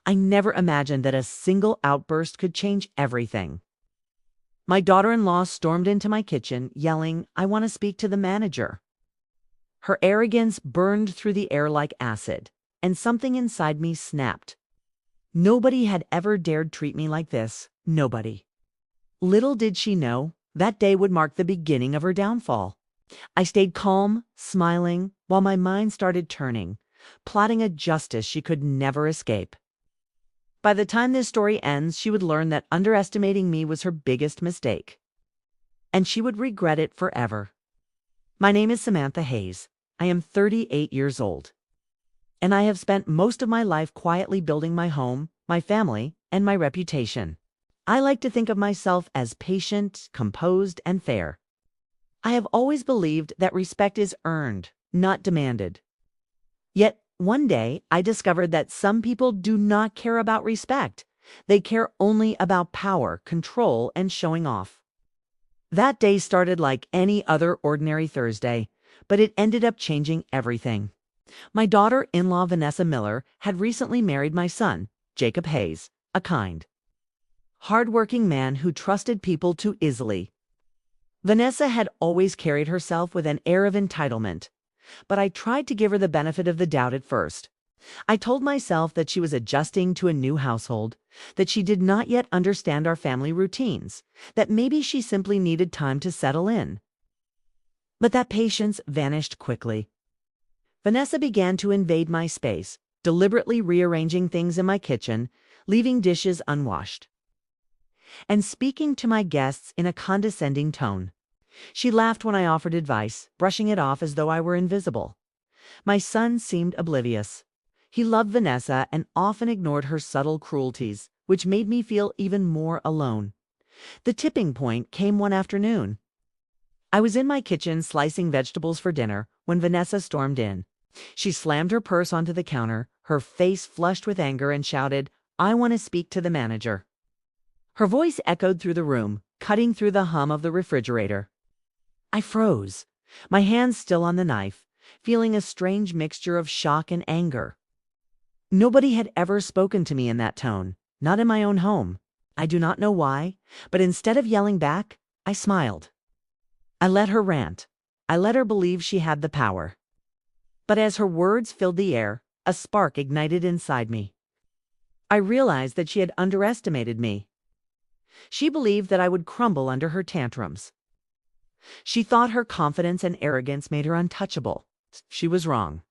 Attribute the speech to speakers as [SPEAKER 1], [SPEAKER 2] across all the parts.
[SPEAKER 1] I never imagined that a single outburst could change everything. My daughter-in-law stormed into my kitchen, yelling, "I want to speak to the manager." Her arrogance burned through the air like acid, and something inside me snapped. Nobody had ever dared treat me like this. Nobody. Little did she know, that day would mark the beginning of her downfall. I stayed calm, smiling, while my mind started turning, plotting a justice she could never escape. By the time this story ends, she would learn that underestimating me was her biggest mistake. And she would regret it forever. My name is Samantha Hayes. I am 38 years old. And I have spent most of my life quietly building my home, my family, and my reputation. I like to think of myself as patient, composed, and fair. I have always believed that respect is earned, not demanded. Yet, one day, I discovered that some people do not care about respect. They care only about power, control, and showing off. That day started like any other ordinary Thursday, but it ended up changing everything. My daughter-in-law, Vanessa Miller, had recently married my son, Jacob Hayes, a kind, hard-working man who trusted people too easily. Vanessa had always carried herself with an air of entitlement, but I tried to give her the benefit of the doubt at first. I told myself that she was adjusting to a new household, that she did not yet understand our family routines, that maybe she simply needed time to settle in. But that patience vanished quickly. Vanessa began to invade my space, deliberately rearranging things in my kitchen, leaving dishes unwashed, and speaking to my guests in a condescending tone. She laughed when I offered advice, brushing it off as though I were invisible. My son seemed oblivious. He loved Vanessa and often ignored her subtle cruelties, which made me feel even more alone. The tipping point came one afternoon. I was in my kitchen slicing vegetables for dinner when Vanessa stormed in. She slammed her purse onto the counter, her face flushed with anger, and shouted, "I want to speak to the manager." Her voice echoed through the room, cutting through the hum of the refrigerator. I froze, my hands still on the knife, feeling a strange mixture of shock and anger. Nobody had ever spoken to me in that tone, not in my own home. I do not know why, but instead of yelling back, I smiled. I let her rant. I let her believe she had the power. But as her words filled the air, a spark ignited inside me. I realized that she had underestimated me. She believed that I would crumble under her tantrums. She thought her confidence and arrogance made her untouchable. She was wrong.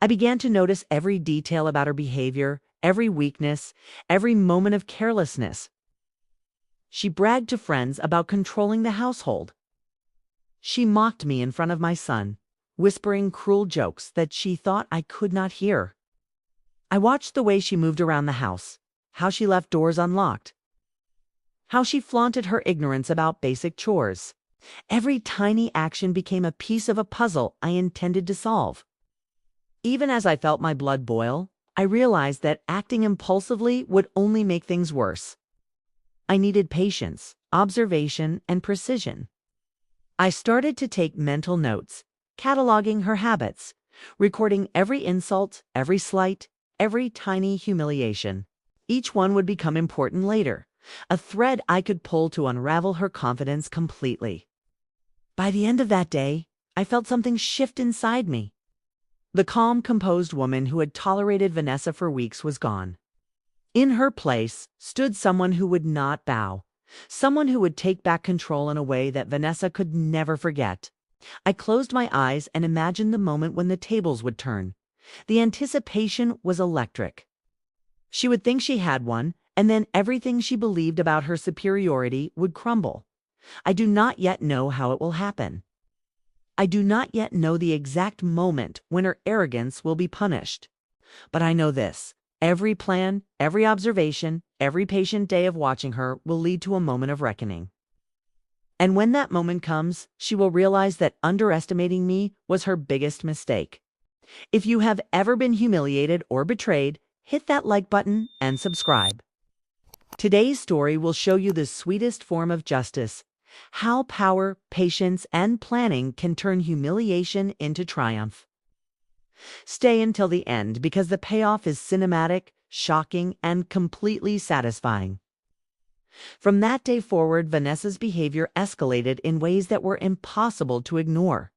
[SPEAKER 1] I began to notice every detail about her behavior, every weakness, every moment of carelessness. She bragged to friends about controlling the household. She mocked me in front of my son, whispering cruel jokes that she thought I could not hear. I watched the way she moved around the house, how she left doors unlocked, how she flaunted her ignorance about basic chores. Every tiny action became a piece of a puzzle I intended to solve. Even as I felt my blood boil, I realized that acting impulsively would only make things worse. I needed patience, observation, and precision. I started to take mental notes, cataloging her habits, recording every insult, every slight, every tiny humiliation. Each one would become important later, a thread I could pull to unravel her confidence completely. By the end of that day, I felt something shift inside me. The calm, composed woman who had tolerated Vanessa for weeks was gone. In her place stood someone who would not bow, someone who would take back control in a way that Vanessa could never forget. I closed my eyes and imagined the moment when the tables would turn. The anticipation was electric. She would think she had one, and then everything she believed about her superiority would crumble. I do not yet know how it will happen. I do not yet know the exact moment when her arrogance will be punished. But I know this: every plan, every observation, every patient day of watching her will lead to a moment of reckoning. And when that moment comes, she will realize that underestimating me was her biggest mistake. If you have ever been humiliated or betrayed, hit that like button and subscribe. Today's story will show you the sweetest form of justice, how power, patience, and planning can turn humiliation into triumph. Stay until the end because the payoff is cinematic, shocking, and completely satisfying. From that day forward, Vanessa's behavior escalated in ways that were impossible to ignore.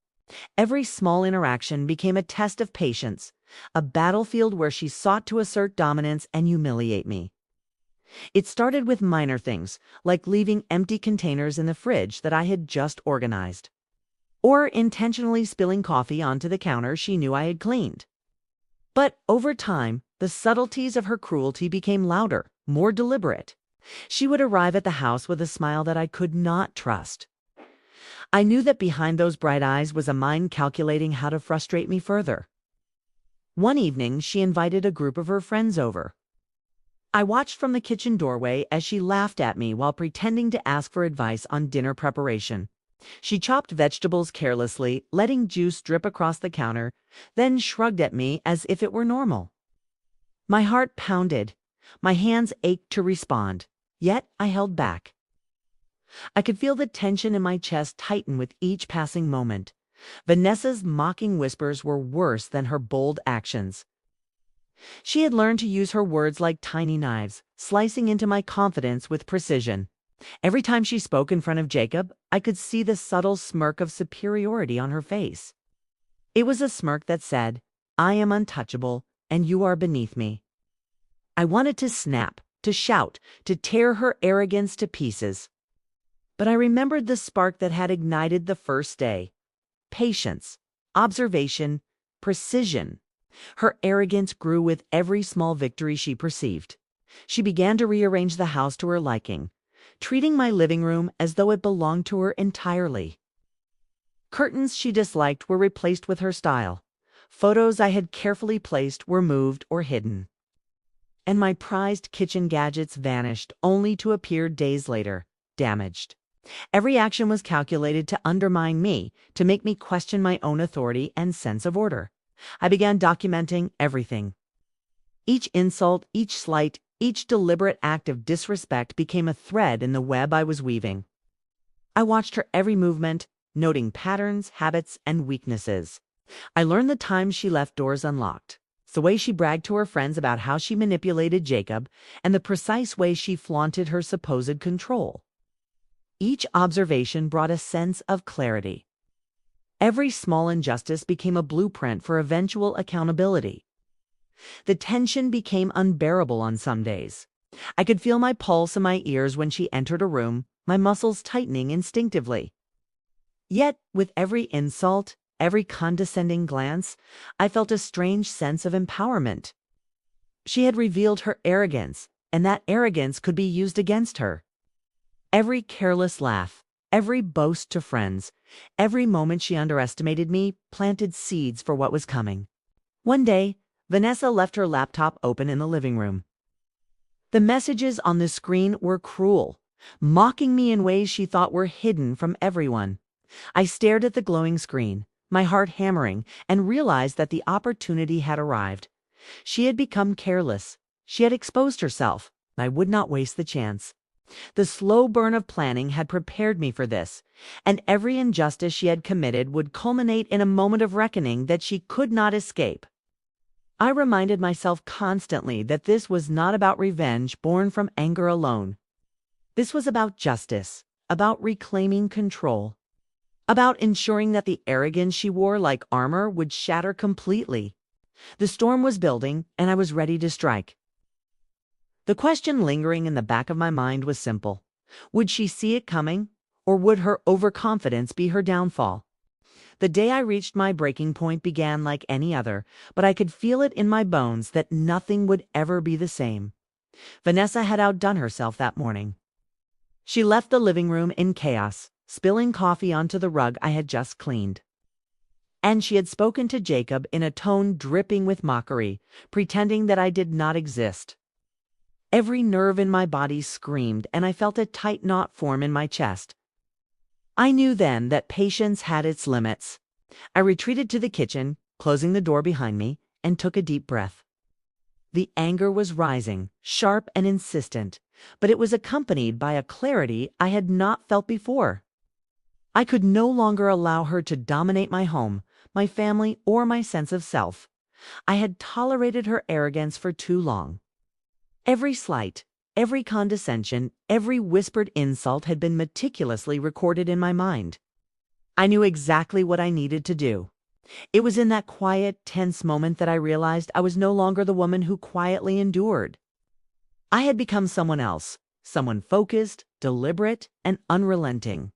[SPEAKER 1] Every small interaction became a test of patience, a battlefield where she sought to assert dominance and humiliate me. It started with minor things, like leaving empty containers in the fridge that I had just organized, or intentionally spilling coffee onto the counter she knew I had cleaned. But over time, the subtleties of her cruelty became louder, more deliberate. She would arrive at the house with a smile that I could not trust. I knew that behind those bright eyes was a mind calculating how to frustrate me further. One evening, she invited a group of her friends over. I watched from the kitchen doorway as she laughed at me while pretending to ask for advice on dinner preparation. She chopped vegetables carelessly, letting juice drip across the counter, then shrugged at me as if it were normal. My heart pounded. My hands ached to respond, yet I held back. I could feel the tension in my chest tighten with each passing moment. Vanessa's mocking whispers were worse than her bold actions. She had learned to use her words like tiny knives, slicing into my confidence with precision. Every time she spoke in front of Jacob, I could see the subtle smirk of superiority on her face. It was a smirk that said, "I am untouchable, and you are beneath me." I wanted to snap, to shout, to tear her arrogance to pieces. But I remembered the spark that had ignited the first day. Patience, observation, precision. Her arrogance grew with every small victory she perceived. She began to rearrange the house to her liking, treating my living room as though it belonged to her entirely. Curtains she disliked were replaced with her style. Photos I had carefully placed were moved or hidden. And my prized kitchen gadgets vanished, only to appear days later, damaged. Every action was calculated to undermine me, to make me question my own authority and sense of order. I began documenting everything. Each insult, each slight, each deliberate act of disrespect became a thread in the web I was weaving. I watched her every movement, noting patterns, habits, and weaknesses. I learned the times she left doors unlocked, the way she bragged to her friends about how she manipulated Jacob, and the precise way she flaunted her supposed control. Each observation brought a sense of clarity. Every small injustice became a blueprint for eventual accountability. The tension became unbearable on some days. I could feel my pulse in my ears when she entered a room, my muscles tightening instinctively. Yet, with every insult, every condescending glance, I felt a strange sense of empowerment. She had revealed her arrogance, and that arrogance could be used against her. Every careless laugh, every boast to friends, every moment she underestimated me planted seeds for what was coming. One day, Vanessa left her laptop open in the living room. The messages on the screen were cruel, mocking me in ways she thought were hidden from everyone. I stared at the glowing screen, my heart hammering, and realized that the opportunity had arrived. She had become careless. She had exposed herself. I would not waste the chance. The slow burn of planning had prepared me for this, and every injustice she had committed would culminate in a moment of reckoning that she could not escape. I reminded myself constantly that this was not about revenge born from anger alone. This was about justice, about reclaiming control, about ensuring that the arrogance she wore like armor would shatter completely. The storm was building, and I was ready to strike. The question lingering in the back of my mind was simple. Would she see it coming, or would her overconfidence be her downfall? The day I reached my breaking point began like any other, but I could feel it in my bones that nothing would ever be the same. Vanessa had outdone herself that morning. She left the living room in chaos, spilling coffee onto the rug I had just cleaned. And she had spoken to Jacob in a tone dripping with mockery, pretending that I did not exist. Every nerve in my body screamed, and I felt a tight knot form in my chest. I knew then that patience had its limits. I retreated to the kitchen, closing the door behind me, and took a deep breath. The anger was rising, sharp and insistent, but it was accompanied by a clarity I had not felt before. I could no longer allow her to dominate my home, my family, or my sense of self. I had tolerated her arrogance for too long. Every slight, every condescension, every whispered insult had been meticulously recorded in my mind. I knew exactly what I needed to do. It was in that quiet, tense moment that I realized I was no longer the woman who quietly endured. I had become someone else, someone focused, deliberate, and unrelenting.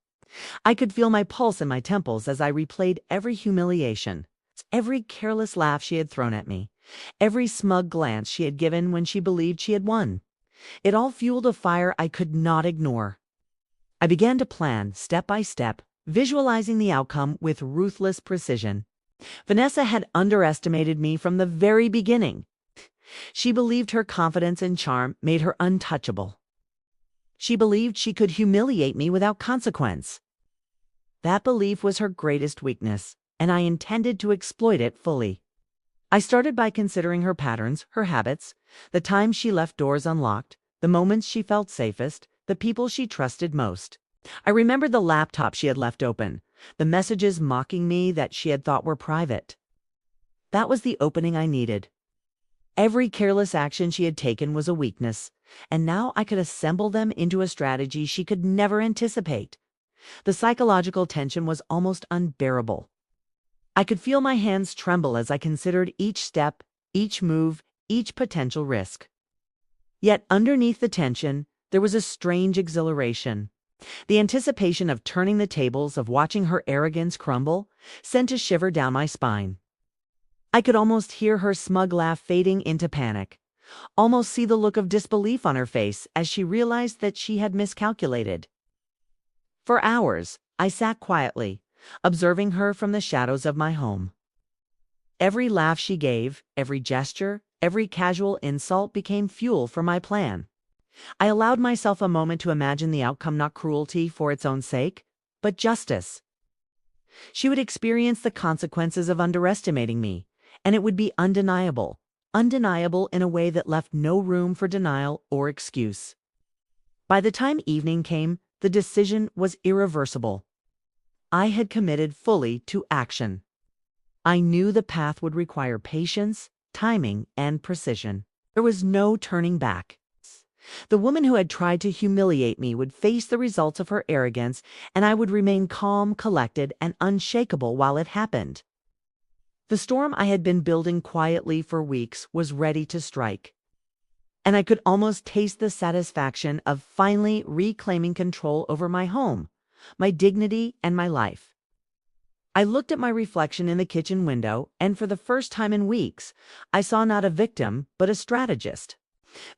[SPEAKER 1] I could feel my pulse in my temples as I replayed every humiliation, every careless laugh she had thrown at me, every smug glance she had given when she believed she had won. It all fueled a fire I could not ignore. I began to plan, step by step, visualizing the outcome with ruthless precision. Vanessa had underestimated me from the very beginning. She believed her confidence and charm made her untouchable. She believed she could humiliate me without consequence. That belief was her greatest weakness, and I intended to exploit it fully. I started by considering her patterns, her habits, the times she left doors unlocked, the moments she felt safest, the people she trusted most. I remembered the laptop she had left open, the messages mocking me that she had thought were private. That was the opening I needed. Every careless action she had taken was a weakness, and now I could assemble them into a strategy she could never anticipate. The psychological tension was almost unbearable. I could feel my hands tremble as I considered each step, each move, each potential risk. Yet underneath the tension, there was a strange exhilaration. The anticipation of turning the tables, of watching her arrogance crumble, sent a shiver down my spine. I could almost hear her smug laugh fading into panic, almost see the look of disbelief on her face as she realized that she had miscalculated. For hours, I sat quietly, observing her from the shadows of my home. Every laugh she gave, every gesture, every casual insult became fuel for my plan. I allowed myself a moment to imagine the outcome, not cruelty for its own sake, but justice. She would experience the consequences of underestimating me, and it would be undeniable, undeniable in a way that left no room for denial or excuse. By the time evening came, the decision was irreversible. I had committed fully to action. I knew the path would require patience, timing, and precision. There was no turning back. The woman who had tried to humiliate me would face the results of her arrogance, and I would remain calm, collected, and unshakable while it happened. The storm I had been building quietly for weeks was ready to strike, and I could almost taste the satisfaction of finally reclaiming control over my home, my dignity, and my life. I looked at my reflection in the kitchen window, and for the first time in weeks, I saw not a victim, but a strategist.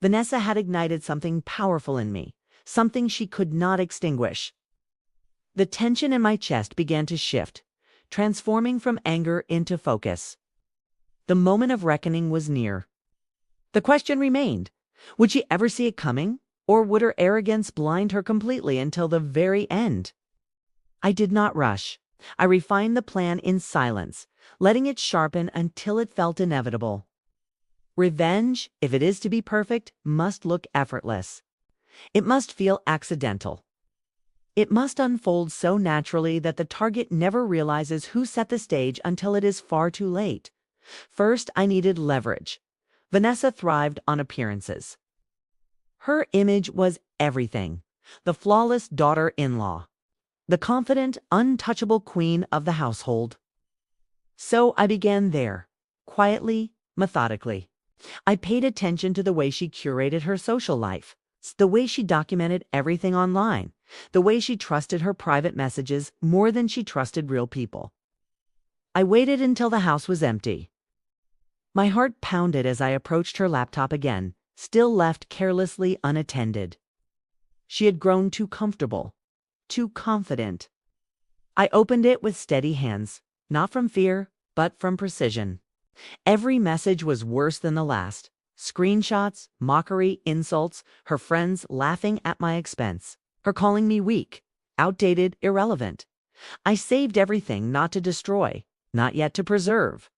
[SPEAKER 1] Vanessa had ignited something powerful in me, something she could not extinguish. The tension in my chest began to shift, transforming from anger into focus. The moment of reckoning was near. The question remained, would she ever see it coming, or would her arrogance blind her completely until the very end? I did not rush. I refined the plan in silence, letting it sharpen until it felt inevitable. Revenge, if it is to be perfect, must look effortless. It must feel accidental. It must unfold so naturally that the target never realizes who set the stage until it is far too late. First, I needed leverage. Vanessa thrived on appearances. Her image was everything. The flawless daughter-in-law. The confident, untouchable queen of the household. So I began there, quietly, methodically. I paid attention to the way she curated her social life, the way she documented everything online, the way she trusted her private messages more than she trusted real people. I waited until the house was empty. My heart pounded as I approached her laptop again, still left carelessly unattended. She had grown too comfortable, too confident. I opened it with steady hands, not from fear, but from precision. Every message was worse than the last. Screenshots, mockery, insults, her friends laughing at my expense, her calling me weak, outdated, irrelevant. I saved everything not to destroy, not yet to preserve.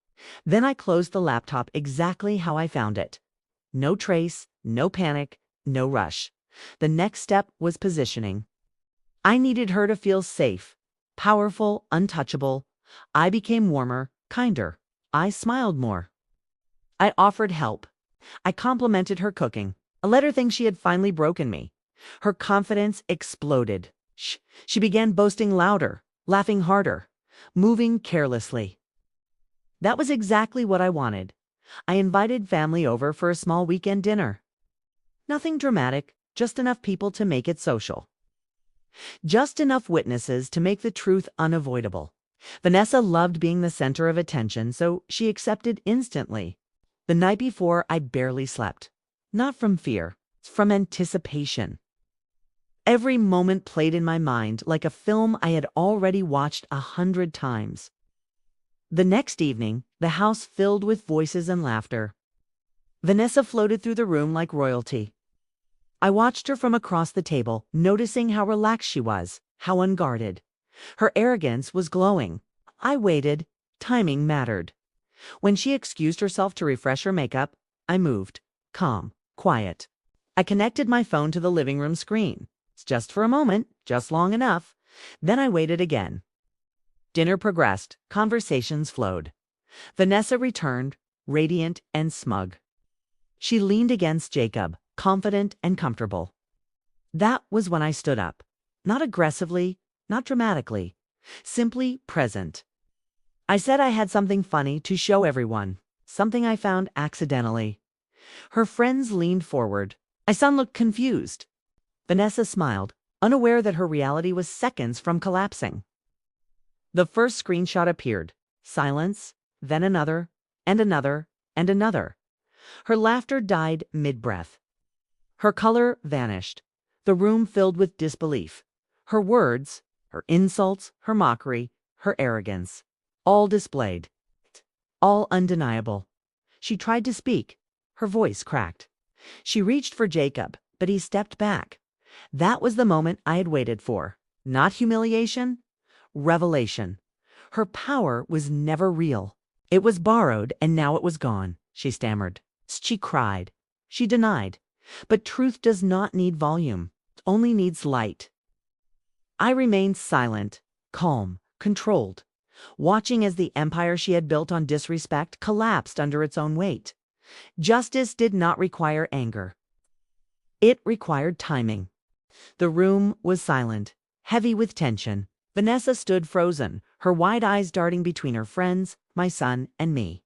[SPEAKER 1] Then I closed the laptop exactly how I found it. No trace, no panic, no rush. The next step was positioning. I needed her to feel safe, powerful, untouchable. I became warmer, kinder. I smiled more. I offered help. I complimented her cooking, I let her think she had finally broken me. Her confidence exploded. She began boasting louder, laughing harder, moving carelessly. That was exactly what I wanted. I invited family over for a small weekend dinner. Nothing dramatic, just enough people to make it social. Just enough witnesses to make the truth unavoidable. Vanessa loved being the center of attention, so she accepted instantly. The night before, I barely slept. Not from fear, from anticipation. Every moment played in my mind like a film I had already watched 100 times. The next evening, the house filled with voices and laughter. Vanessa floated through the room like royalty. I watched her from across the table, noticing how relaxed she was, how unguarded. Her arrogance was glowing. I waited. Timing mattered. When she excused herself to refresh her makeup, I moved. Calm, quiet. I connected my phone to the living room screen. Just for a moment, just long enough. Then I waited again. Dinner progressed. Conversations flowed. Vanessa returned, radiant and smug. She leaned against Jacob, confident and comfortable. That was when I stood up. Not aggressively, not dramatically. Simply present. I said I had something funny to show everyone. Something I found accidentally. Her friends leaned forward. My son looked confused. Vanessa smiled, unaware that her reality was seconds from collapsing. The first screenshot appeared. Silence, then another, and another, and another. Her laughter died mid-breath. Her color vanished. The room filled with disbelief. Her words, her insults, her mockery, her arrogance. All displayed. All undeniable. She tried to speak. Her voice cracked. She reached for Jacob, but he stepped back. That was the moment I had waited for. Not humiliation, revelation. Her power was never real. It was borrowed, and now it was gone, she stammered. She cried. She denied. But truth does not need volume. It only needs light. I remained silent, calm, controlled, watching as the empire she had built on disrespect collapsed under its own weight. Justice did not require anger. It required timing. The room was silent, heavy with tension. Vanessa stood frozen, her wide eyes darting between her friends, my son, and me.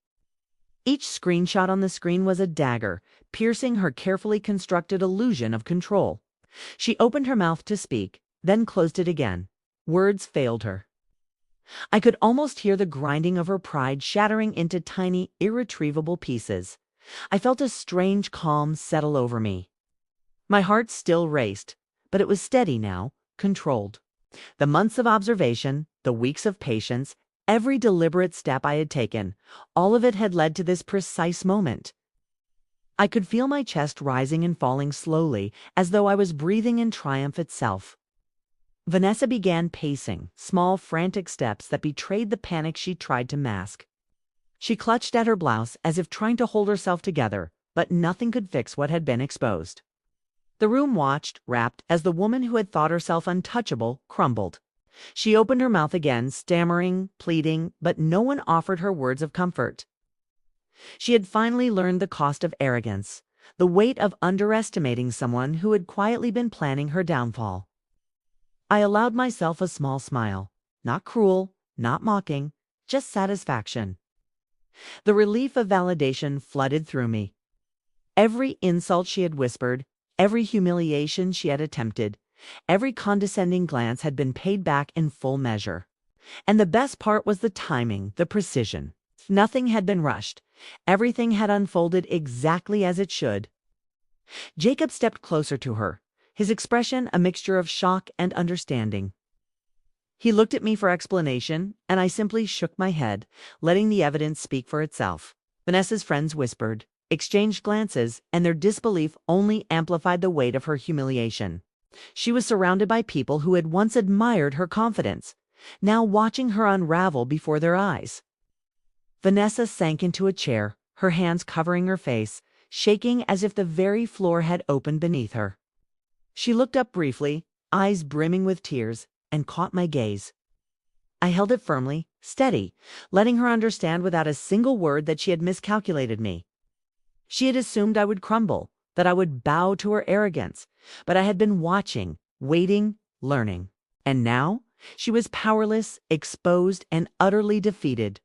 [SPEAKER 1] Each screenshot on the screen was a dagger, piercing her carefully constructed illusion of control. She opened her mouth to speak, then closed it again. Words failed her. I could almost hear the grinding of her pride shattering into tiny, irretrievable pieces. I felt a strange calm settle over me. My heart still raced, but it was steady now, controlled. The months of observation, the weeks of patience, every deliberate step I had taken, all of it had led to this precise moment. I could feel my chest rising and falling slowly, as though I was breathing in triumph itself. Vanessa began pacing, small, frantic steps that betrayed the panic she tried to mask. She clutched at her blouse as if trying to hold herself together, but nothing could fix what had been exposed. The room watched, rapt, as the woman who had thought herself untouchable crumbled. She opened her mouth again, stammering, pleading, but no one offered her words of comfort. She had finally learned the cost of arrogance, the weight of underestimating someone who had quietly been planning her downfall. I allowed myself a small smile, not cruel, not mocking, just satisfaction. The relief of validation flooded through me. Every insult she had whispered, every humiliation she had attempted, every condescending glance had been paid back in full measure. And the best part was the timing, the precision. Nothing had been rushed. Everything had unfolded exactly as it should. Jacob stepped closer to her, his expression a mixture of shock and understanding. He looked at me for explanation, and I simply shook my head, letting the evidence speak for itself. Vanessa's friends whispered, exchanged glances, and their disbelief only amplified the weight of her humiliation. She was surrounded by people who had once admired her confidence, now watching her unravel before their eyes. Vanessa sank into a chair, her hands covering her face, shaking as if the very floor had opened beneath her. She looked up briefly, eyes brimming with tears, and caught my gaze. I held it firmly, steady, letting her understand without a single word that she had miscalculated me. She had assumed I would crumble, that I would bow to her arrogance, but I had been watching, waiting, learning. And now she was powerless, exposed, and utterly defeated.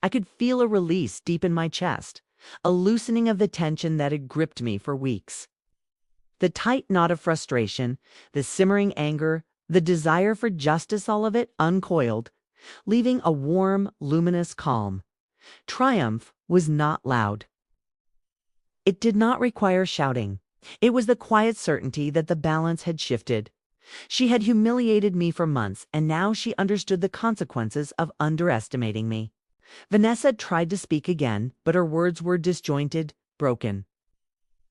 [SPEAKER 1] I could feel a release deep in my chest, a loosening of the tension that had gripped me for weeks. The tight knot of frustration, the simmering anger, the desire for justice, all of it uncoiled, leaving a warm, luminous calm. Triumph was not loud. It did not require shouting. It was the quiet certainty that the balance had shifted. She had humiliated me for months, and now she understood the consequences of underestimating me. Vanessa tried to speak again, but her words were disjointed, broken.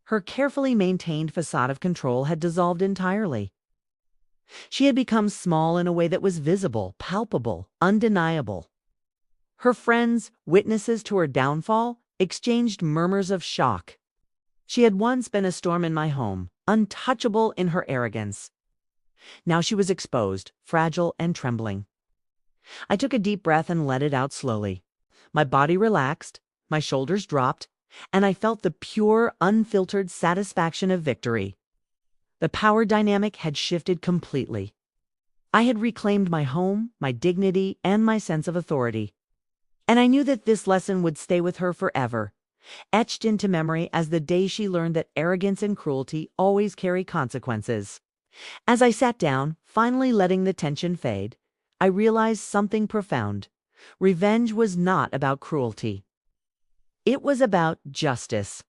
[SPEAKER 1] Her carefully maintained facade of control had dissolved entirely. She had become small in a way that was visible, palpable, undeniable. Her friends, witnesses to her downfall, exchanged murmurs of shock. She had once been a storm in my home, untouchable in her arrogance. Now she was exposed, fragile and trembling. I took a deep breath and let it out slowly. My body relaxed, my shoulders dropped, and I felt the pure, unfiltered satisfaction of victory. The power dynamic had shifted completely. I had reclaimed my home, my dignity, and my sense of authority. And I knew that this lesson would stay with her forever, etched into memory as the day she learned that arrogance and cruelty always carry consequences. As I sat down, finally letting the tension fade, I realized something profound. Revenge was not about cruelty. It was about justice.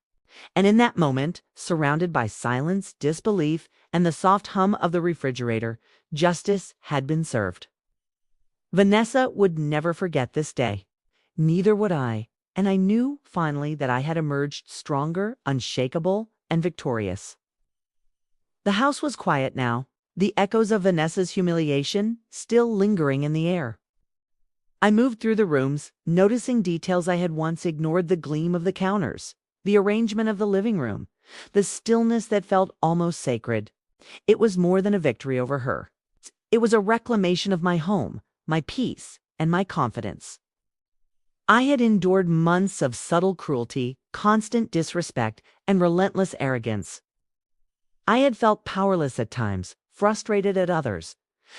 [SPEAKER 1] And in that moment, surrounded by silence, disbelief, and the soft hum of the refrigerator, justice had been served. Vanessa would never forget this day. Neither would I, and I knew finally that I had emerged stronger, unshakable, and victorious. The house was quiet now, the echoes of Vanessa's humiliation still lingering in the air. I moved through the rooms, noticing details I had once ignored: the gleam of the counters, the arrangement of the living room, the stillness that felt almost sacred. It was more than a victory over her. It was a reclamation of my home, my peace, and my confidence. I had endured months of subtle cruelty, constant disrespect, and relentless arrogance. I had felt powerless at times, frustrated at others,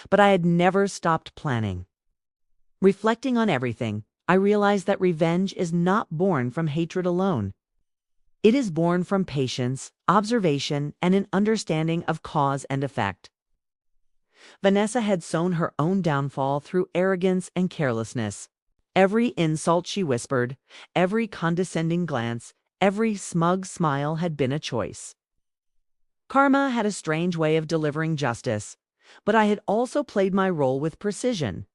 [SPEAKER 1] but I had never stopped planning. Reflecting on everything, I realized that revenge is not born from hatred alone. It is born from patience, observation, and an understanding of cause and effect. Vanessa had sown her own downfall through arrogance and carelessness. Every insult she whispered, every condescending glance, every smug smile had been a choice. Karma had a strange way of delivering justice, but I had also played my role with precision.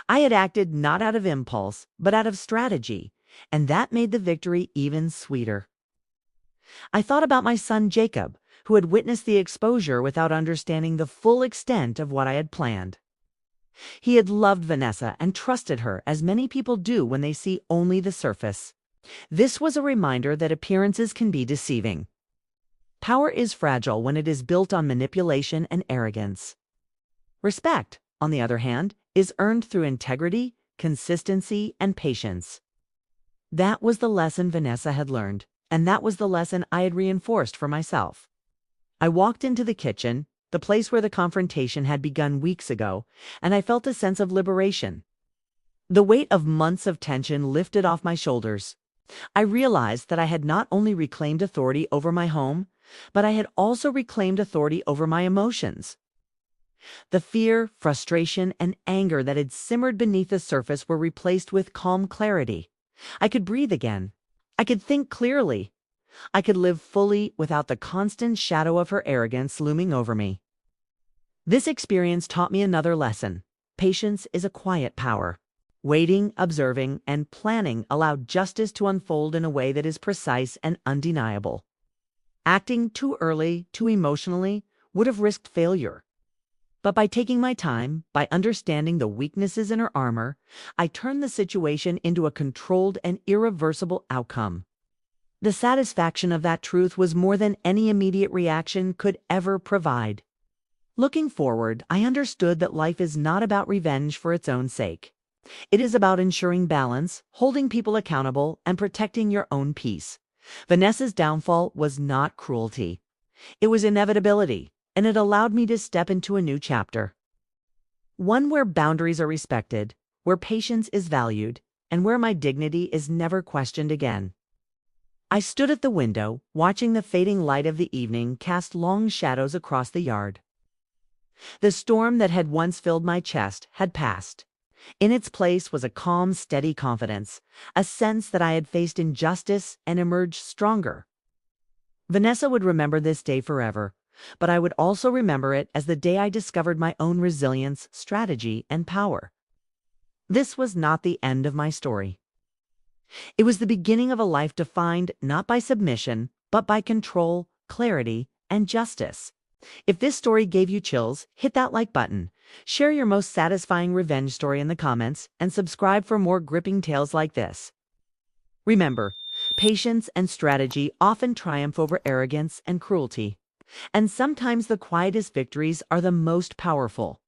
[SPEAKER 1] I had acted not out of impulse, but out of strategy, and that made the victory even sweeter. I thought about my son Jacob, who had witnessed the exposure without understanding the full extent of what I had planned. He had loved Vanessa and trusted her, as many people do when they see only the surface. This was a reminder that appearances can be deceiving. Power is fragile when it is built on manipulation and arrogance. Respect, on the other hand, is earned through integrity, consistency, and patience. That was the lesson Vanessa had learned, and that was the lesson I had reinforced for myself. I walked into the kitchen, the place where the confrontation had begun weeks ago, and I felt a sense of liberation. The weight of months of tension lifted off my shoulders. I realized that I had not only reclaimed authority over my home, but I had also reclaimed authority over my emotions. The fear, frustration, and anger that had simmered beneath the surface were replaced with calm clarity. I could breathe again. I could think clearly. I could live fully without the constant shadow of her arrogance looming over me. This experience taught me another lesson. Patience is a quiet power. Waiting, observing, and planning allow justice to unfold in a way that is precise and undeniable. Acting too early, too emotionally, would have risked failure. But by taking my time, by understanding the weaknesses in her armor, I turned the situation into a controlled and irreversible outcome. The satisfaction of that truth was more than any immediate reaction could ever provide. Looking forward, I understood that life is not about revenge for its own sake. It is about ensuring balance, holding people accountable, and protecting your own peace. Vanessa's downfall was not cruelty. It was inevitability, and it allowed me to step into a new chapter. One where boundaries are respected, where patience is valued, and where my dignity is never questioned again. I stood at the window, watching the fading light of the evening cast long shadows across the yard. The storm that had once filled my chest had passed. In its place was a calm, steady confidence, a sense that I had faced injustice and emerged stronger. Vanessa would remember this day forever, but I would also remember it as the day I discovered my own resilience, strategy, and power. This was not the end of my story. It was the beginning of a life defined not by submission, but by control, clarity, and justice. If this story gave you chills, hit that like button, share your most satisfying revenge story in the comments, and subscribe for more gripping tales like this. Remember, patience and strategy often triumph over arrogance and cruelty. And sometimes the quietest victories are the most powerful.